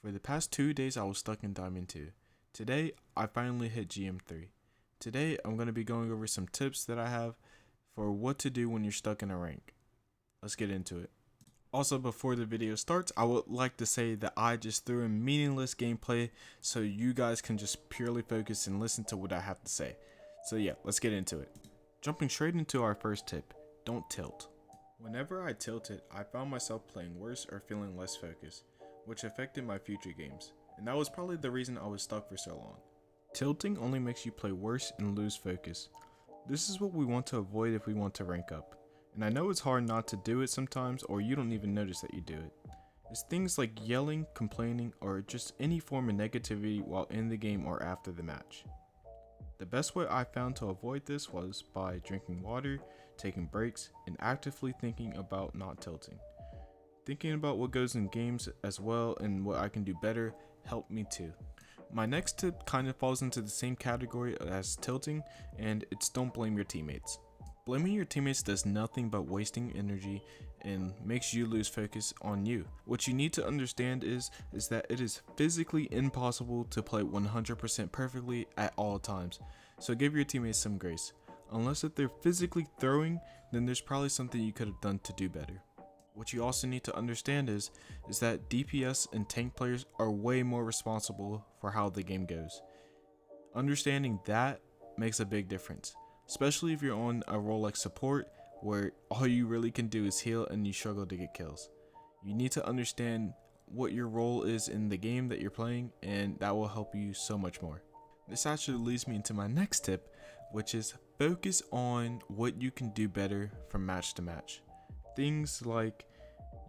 For the past 2 days I was stuck in Diamond 2. Today I finally hit GM3. Today I'm going to be going over some tips that I have for what to do when you're stuck in a rank. Let's get into it. Also, before the video starts, I would like to say that I just threw in meaningless gameplay so you guys can just purely focus and listen to what I have to say. So yeah, let's get into it. Jumping straight into our first tip, don't tilt. Whenever I tilted, I found myself playing worse or feeling less focused, which affected my future games, and that was probably the reason I was stuck for so long. Tilting only makes you play worse and lose focus. This is what we want to avoid if we want to rank up. And I know it's hard not to do it sometimes, or you don't even notice that you do it. It's things like yelling, complaining, or just any form of negativity while in the game or after the match. The best way I found to avoid this was by drinking water, taking breaks, and actively thinking about not tilting. Thinking about what goes in games as well and what I can do better helped me too. My next tip kind of falls into the same category as tilting, and it's don't blame your teammates. Blaming your teammates does nothing but wasting energy and makes you lose focus on you. What you need to understand is that it is physically impossible to play 100% perfectly at all times, so give your teammates some grace. Unless if they're physically throwing, then there's probably something you could have done to do better. What you also need to understand is that DPS and tank players are way more responsible for how the game goes. Understanding that makes a big difference, especially if you're on a role like support where all you really can do is heal and you struggle to get kills. You need to understand what your role is in the game that you're playing, and that will help you so much more. This actually leads me into my next tip, which is focus on what you can do better from match to match. Things like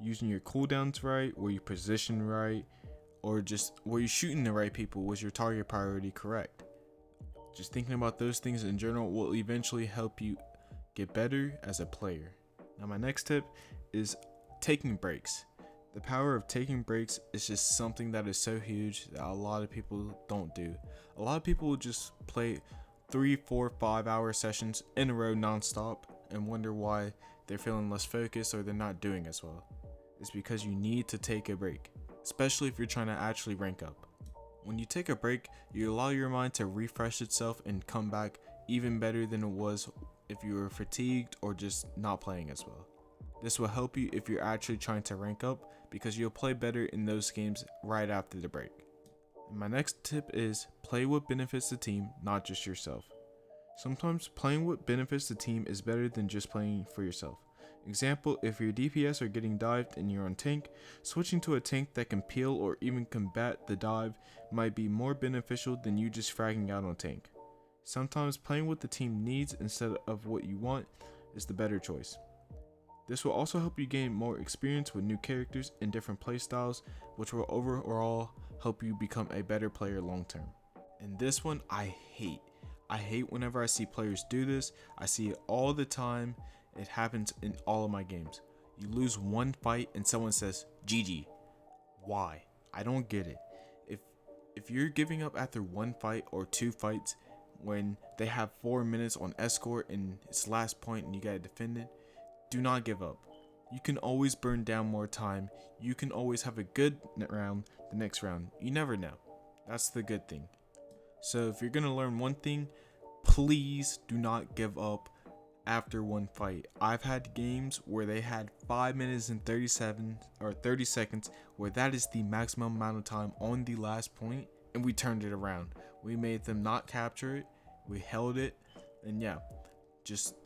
using your cooldowns right, where you position right, or just where you're shooting the right people. Was your target priority correct? Just thinking about those things in general will eventually help you get better as a player. Now my next tip is taking breaks. The power of taking breaks is just something that is so huge that a lot of people don't do. A lot of people will just play 3, 4, 5 hour sessions in a row nonstop and wonder why they're feeling less focused or they're not doing as well. It's because you need to take a break, especially if you're trying to actually rank up. When you take a break, you allow your mind to refresh itself and come back even better than it was if you were fatigued or just not playing as well. This will help you if you're actually trying to rank up because you'll play better in those games right after the break. And my next tip is play what benefits the team, not just yourself. Sometimes playing what benefits the team is better than just playing for yourself. Example, if your DPS are getting dived and you're on tank, switching to a tank that can peel or even combat the dive might be more beneficial than you just fragging out on tank. Sometimes playing what the team needs instead of what you want is the better choice. This will also help you gain more experience with new characters and different playstyles, which will overall help you become a better player long term. And this one I hate. I hate whenever I see players do this. I see it all the time. It happens in all of my games. You lose one fight and someone says GG. Why? I don't get it. If you're giving up after one fight or two fights when they have 4 minutes on escort and it's last point and you gotta defend it, do not give up. You can always burn down more time. You can always have a good round the next round. You never know. That's the good thing. So if you're gonna learn one thing, please do not give up after one fight. I've had games where they had 5 minutes and 30 seconds where that is the maximum amount of time on the last point, and we turned it around. We made them not capture it, we held it, and yeah, just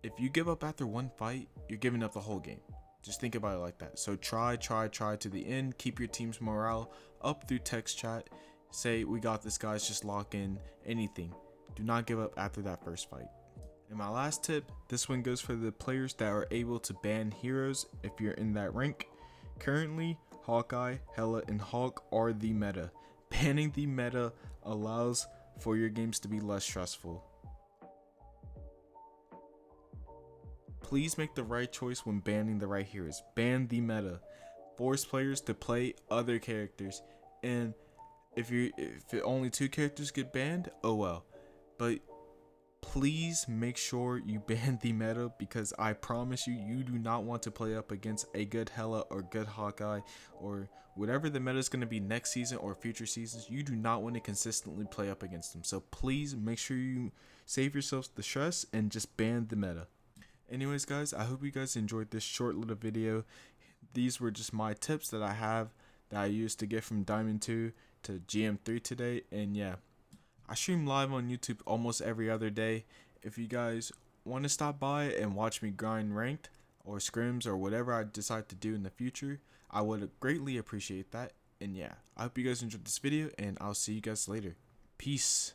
if you give up after one fight, you're giving up the whole game. Just think about it like that. So try to the end. Keep your team's morale up through text chat. Say, we got this, guys, just lock in, anything. Do not give up after that first fight. And my last tip, this one goes for the players that are able to ban heroes if you're in that rank. Currently, Hawkeye, Hela, and Hawk are the meta. Banning the meta allows for your games to be less stressful. Please make the right choice when banning the right heroes. Ban the meta. Force players to play other characters. And if only 2 characters get banned, oh well. But please make sure you ban the meta, because I promise you, you do not want to play up against a good Hela or good Hawkeye or whatever the meta is going to be next season or future seasons. You do not want to consistently play up against them. So please make sure you save yourselves the stress and just ban the meta. Anyways, guys, I hope you guys enjoyed this short little video. These were just my tips that I have that I used to get from Diamond 2 to GM3 today. And yeah, I stream live on YouTube almost every other day. If you guys want to stop by and watch me grind ranked or scrims or whatever I decide to do in the future, I would greatly appreciate that. And yeah, I hope you guys enjoyed this video, and I'll see you guys later. Peace.